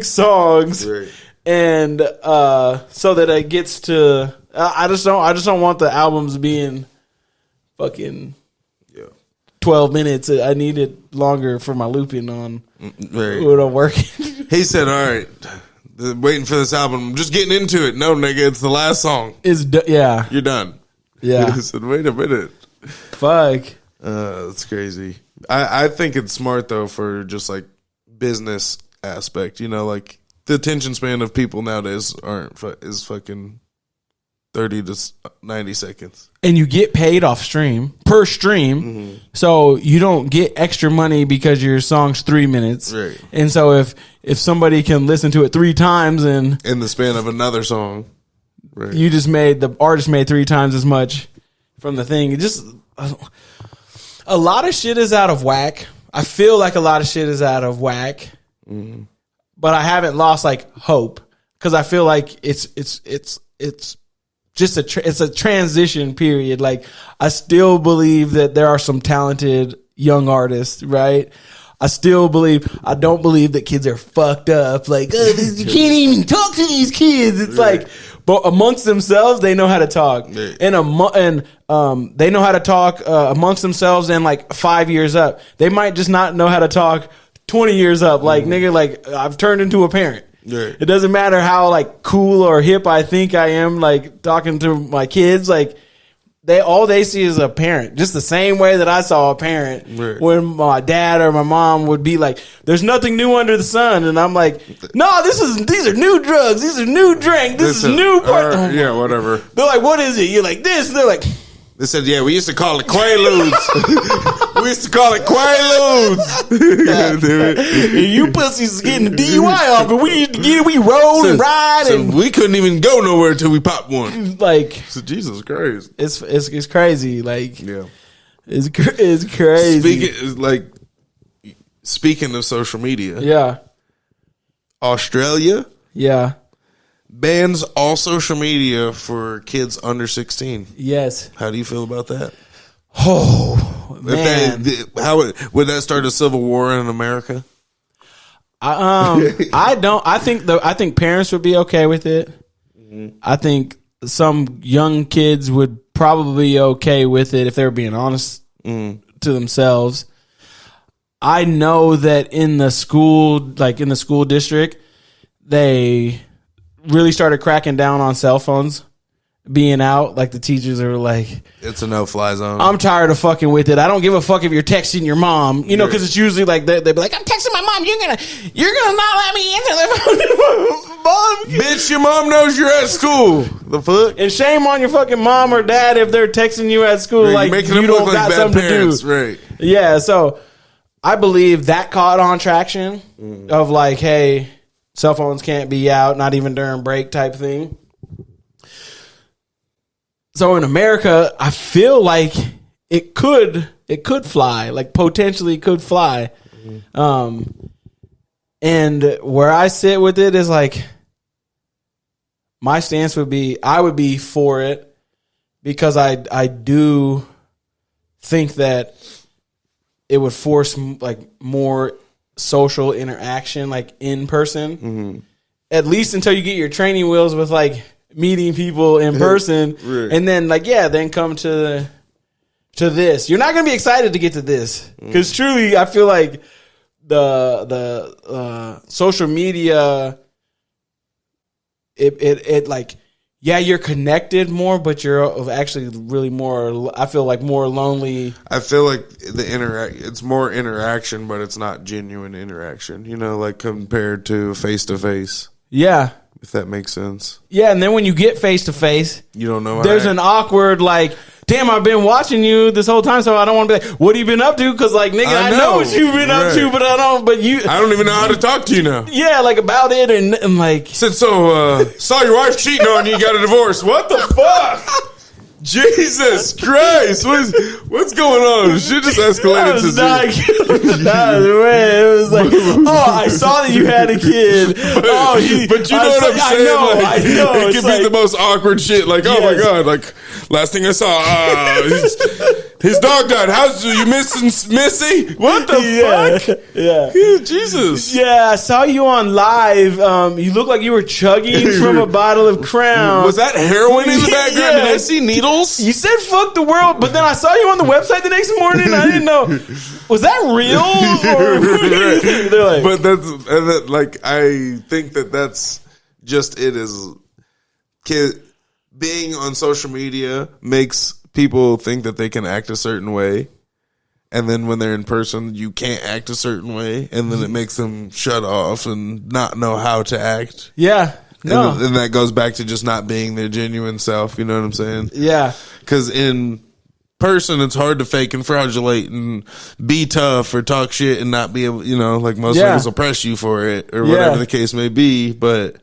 songs. Right. And so that it gets to I just don't want the albums being fucking 12 minutes. I need it longer for my looping on when I'm working. He said, all right, waiting for this album. I'm just getting into it. No, nigga, it's the last song. You're done. Yeah. He said, wait a minute. Fuck. That's crazy. I think it's smart though for just like business aspect, like the attention span of people nowadays is fucking 30 to 90 seconds. And you get paid off per stream. So you don't get extra money because your song's 3 minutes. Right. And so if somebody can listen to it 3 times and in the span of another song, right. the artist made 3 times as much from the thing. Just a lot of shit is out of whack. I feel like a lot of shit is out of whack. But I haven't lost like hope because I feel like it's just it's a transition period. Like I still believe that there are some talented young artists, right? I don't believe that kids are fucked up. Like you can't even talk to these kids. It's like, but amongst themselves, they know how to talk, and they know how to talk amongst themselves. And like 5 years up, they might just not know how to talk 20 years up. Like nigga, like I've turned into a parent. Yeah. It doesn't matter how like cool or hip I think I am, like talking to my kids, like all they see is a parent. Just the same way that I saw a parent when my dad or my mom would be like, "There's nothing new under the sun," and I'm like, "No, these are new drugs. These are new drink. This is new part." Yeah, whatever. They're like, "What is it?" You're like, "This." They're like, They said, yeah, we used to call it Quaaludes. We used to call it Quaaludes. You pussies getting the DUI off, and we roll and ride, and we couldn't even go nowhere until we popped one. Like, so Jesus Christ, it's crazy. Like, yeah, it's crazy. Speaking of social media, yeah, Australia, yeah, bans all social media for kids under 16. Yes. How do you feel about that? Oh, man. Would that start a civil war in America? I don't. I think parents would be okay with it. Mm-hmm. I think some young kids would probably be okay with it if they were being honest to themselves. I know that in the school district, they really started cracking down on cell phones being out. Like, the teachers are like, it's a no-fly zone. I'm tired of fucking with it. I don't give a fuck if you're texting your mom, you know, because it's usually like they'd be like, I'm texting my mom. You're gonna not let me answer the phone. Mom, bitch, your mom knows you're at school. The fuck? And shame on your fucking mom or dad if they're texting you at school. Right, like, making you them don't look got like something bad parents, to do. right? Yeah, so I believe that caught on traction of like, hey, cell phones can't be out, not even during break type thing. So in America, I feel like it could fly, like potentially could fly. And where I sit with it is like, my stance would be, I would be for it, because I do think that it would force like more social interaction, like in person, at least until you get your training wheels with like meeting people in person, right. And then like, then come to this. You're not gonna be excited to get to this, because truly, I feel like the social media, it like, you're connected more, but you're actually really more, I feel like, more lonely. I feel like it's more interaction, but it's not genuine interaction, you know, like compared to face-to-face. Yeah. If that makes sense. Yeah, and then when you get face-to-face, you don't know. There's an awkward, like, damn, I've been watching you this whole time, so I don't want to be like, what have you been up to? Because, like, nigga, I know what you've been up to, but I don't even know how to talk to you now. Yeah, like, about it, and like. Said, saw your wife cheating on you, got a divorce. What the fuck? Jesus Christ! What's going on? Shit just escalated to man. It was like, I saw that you had a kid. But you know what I'm saying? I know. It could be the most awkward shit. Like, oh my god! Like, last thing I saw, his dog died. How's you missing Missy? What the fuck? Yeah, Jesus. Yeah, I saw you on live. You look like you were chugging from a bottle of Crown. Was that heroin in the background? Did I see needles? You said fuck the world, but then I saw you on the website the next morning. I didn't know. Was that real? Or they're like, but like, I think that's just it is. Being on social media makes people think that they can act a certain way. And then when they're in person, you can't act a certain way. And then it makes them shut off and not know how to act. Yeah. No. And that goes back to just not being their genuine self. You know what I'm saying? Yeah. Because in person, it's hard to fake and fraudulate and be tough or talk shit and not be able, you know, like most niggas will press you for it or whatever the case may be. But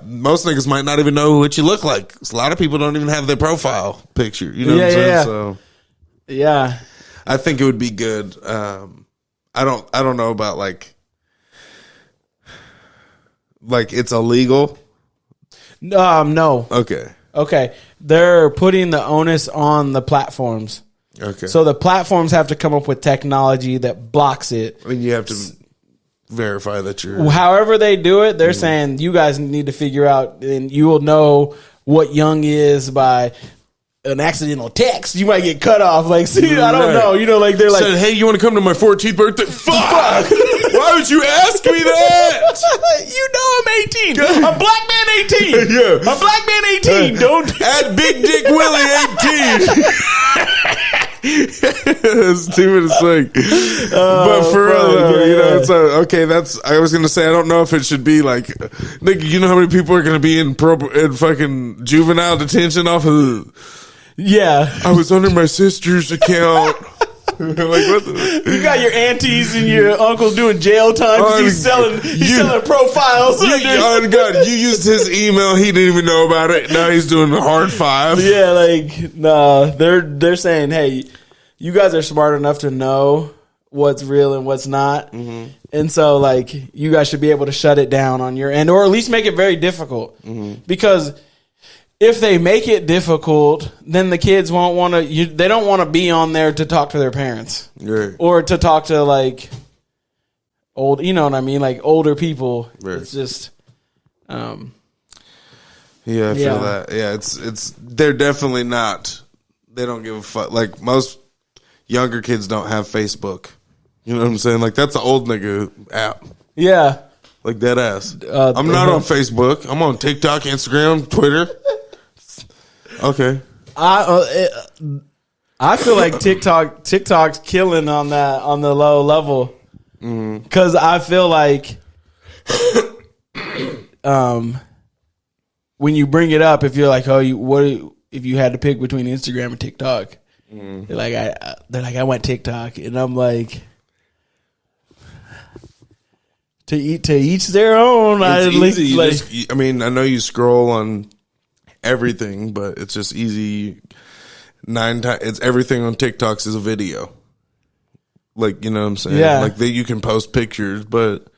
most niggas might not even know what you look like. A lot of people don't even have their profile picture. You know what I'm saying? Yeah. So, yeah. I think it would be good. I don't know about like it's illegal. No. Okay. They're putting the onus on the platforms. Okay. So the platforms have to come up with technology that blocks it. I mean, you have to verify that you're. However they do it, they're saying you guys need to figure out, and you will know what young is by an accidental text. You might get cut off. Like, see, I don't know. You know, like they're like, said, hey, you want to come to my 14th birthday? Fuck! Why would you ask me that? You know I'm 18. A black man 18. Yeah. A black man 18. Don't add Big Dick Willie 18. It's 2 minutes quick. But for real, though, you know, it's okay. I was gonna say I don't know if it should be like, nigga, you know how many people are gonna be in fucking juvenile detention off of? Yeah, I was under my sister's account. Like, what the? You got your aunties and your uncles doing jail time because he's selling profiles. Oh God, you used his email. He didn't even know about it. Now he's doing the hard 5. Yeah, like nah, they're saying, hey, you guys are smart enough to know what's real and what's not, and so like you guys should be able to shut it down on your end, or at least make it very difficult, because if they make it difficult, then the kids won't want to. They don't want to be on there to talk to their parents, Right. or to talk to like old. You know what I mean? Like older people. Right. It's just, Yeah, I feel that. Yeah, it's they're definitely not. They don't give a fuck. Like most younger kids don't have Facebook. You know what I'm saying? Like that's an old nigga app. Yeah. Like dead ass. I'm not on Facebook. I'm on TikTok, Instagram, Twitter. Okay. I feel like TikTok's killing on the low level, because I feel like when you bring it up, if you're like, if you had to pick between Instagram and TikTok, they're like I went TikTok, and I'm like, to each their own. It's easy. I mean, I know you scroll on everything, but it's just easy. 9 times, it's everything on TikToks is a video. Like, you know what I'm saying? Yeah. Like you can post pictures, but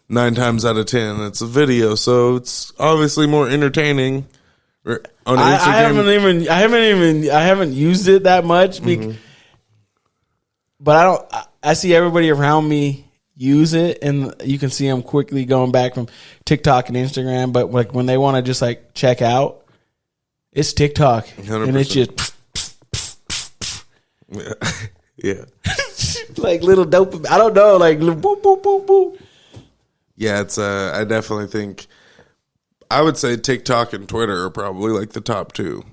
9 times out of 10, it's a video. So it's obviously more entertaining. On Instagram, I haven't used it that much, but I see everybody around me use it, and you can see them quickly going back from TikTok and Instagram. But like when they want to just like check out, it's TikTok, 100%. and it's just yeah. like little dope. I don't know, like boop boop boop boop. Yeah, it's I definitely think I would say TikTok and Twitter are probably like the top 2,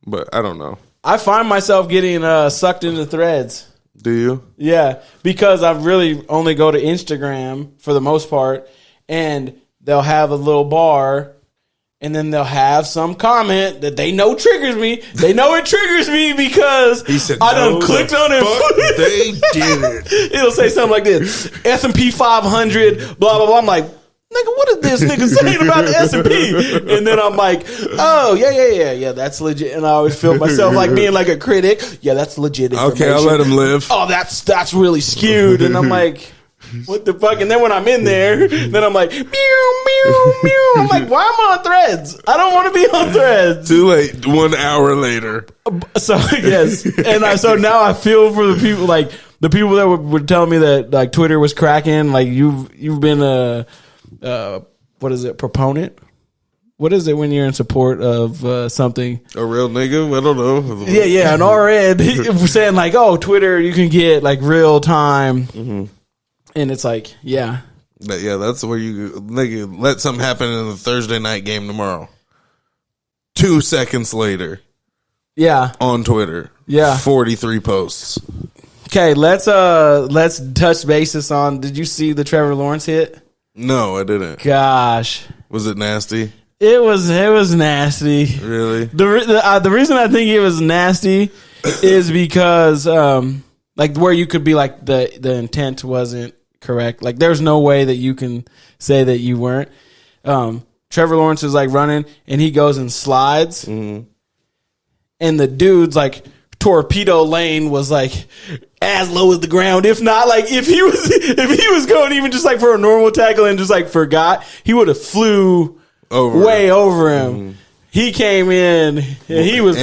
but I don't know. I find myself getting sucked into threads. Do you? Yeah, because I really only go to Instagram for the most part, and they'll have a little bar, and then they'll have some comment that they know triggers me. They know it triggers me because He said, I done clicked on it. They did it. It'll say something like this: S&P 500, blah blah blah. I'm like, nigga, what is this nigga saying about the S&P? And then I'm like, oh yeah, that's legit. And I always feel myself like being like a critic. Yeah, that's legit information. Okay, I'll let him live. Oh, that's really skewed. And I'm like, what the fuck? And then when I'm in there, then I'm like, meow, meow, meow. I'm like, why am I on Threads? I don't want to be on Threads. Too late. 1 hour later. So yes, and so now I feel for the people, like the people that would tell me that like Twitter was cracking. Like you've been what is it? Proponent? What is it when you're in support of something? A real nigga? I don't know. Yeah. An RN saying like, oh, Twitter, you can get like real time. And it's like, yeah. Yeah, that's where you nigga let something happen in the Thursday night game tomorrow. 2 seconds later. Yeah. On Twitter. Yeah. 43 posts. Okay, let's touch basis on, did you see the Trevor Lawrence hit? No, I didn't. Gosh. Was it nasty? It was nasty. Really? The reason I think it was nasty is because like where you could be like the intent wasn't correct. Like there's no way that you can say that you weren't. Trevor Lawrence is like running and he goes and slides, and the dude's like torpedo lane was like as low as the ground. If not, like if he was going even just like for a normal tackle and just like forgot, he would have flew way over him. He came in and he was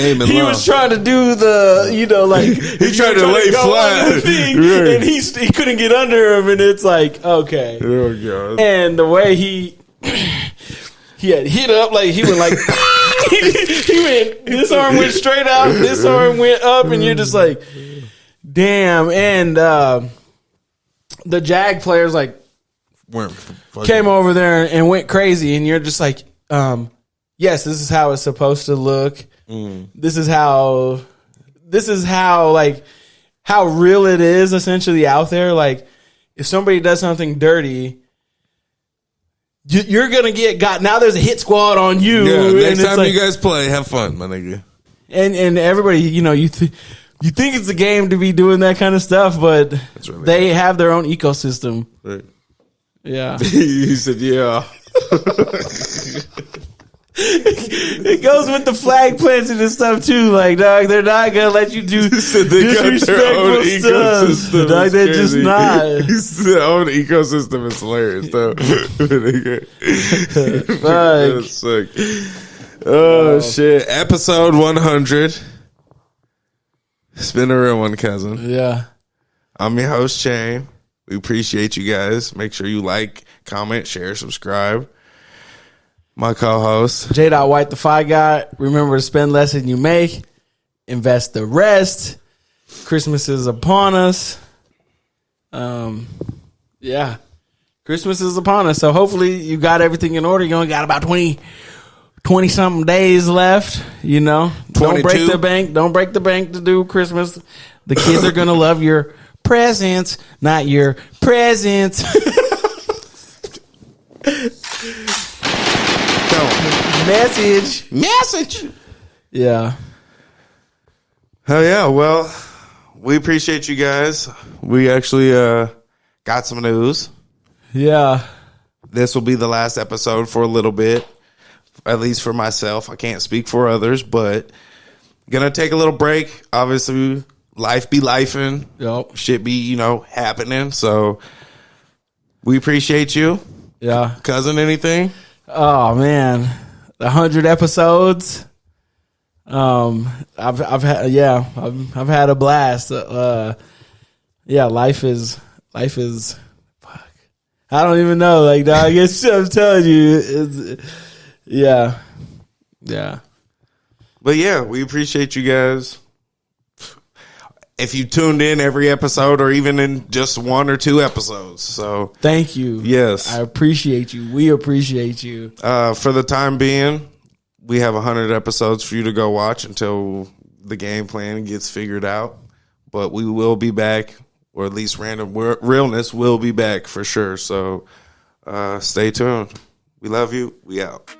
trying to do the, you know, like he tried to lay flat thing, and he couldn't get under him, and it's like, okay. Oh god. And the way he had hit up, like he went like he went, this arm went straight out, this arm went up, and you're just like, damn. And the Jag players like came over there and went crazy, and you're just like, yes, this is how it's supposed to look. This is how this is how real it is essentially out there. Like if somebody does something dirty, you're gonna get got. Now there's a hit squad on you. Yeah, next and time like, you guys play, have fun, my nigga. and everybody, you think it's a game to be doing that kind of stuff, but really they have their own ecosystem. Right. Yeah. He said, yeah. It goes with the flag planting and stuff too. Like, dog, they're not gonna let you do disrespectful stuff. Dog, they're just not. Their own ecosystem is hilarious, though. That's sick. Oh shit! Episode 100. It's been a real one, cousin. Yeah. I'm your host, Shane. We appreciate you guys. Make sure you like, comment, share, subscribe. My co-host, J. White, the Fi Guy. Remember to spend less than you make. Invest the rest. Christmas is upon us. Yeah. Christmas is upon us. So hopefully you got everything in order. You only got about 20 something days left. Don't 22. break the bank. Don't break the bank to do Christmas. The kids are going to love your presents, not your presents. Message. Yeah. Hell yeah. Well, we appreciate you guys. We actually got some news. Yeah. This will be the last episode for a little bit, at least for myself. I can't speak for others, but gonna take a little break. Obviously, life be lifing. Yep. Shit be, happening. So we appreciate you. Yeah. Cousin, anything? Oh man. 100 episodes. I've had a blast. Life is fuck. I don't even know. Like, dog, I'm telling you, yeah. But yeah, we appreciate you guys. If you tuned in every episode or even in just one or two episodes. So thank you. Yes. I appreciate you. We appreciate you. For the time being, we have 100 episodes for you to go watch until the game plan gets figured out. But we will be back, or at least Realness will be back for sure. So stay tuned. We love you. We out.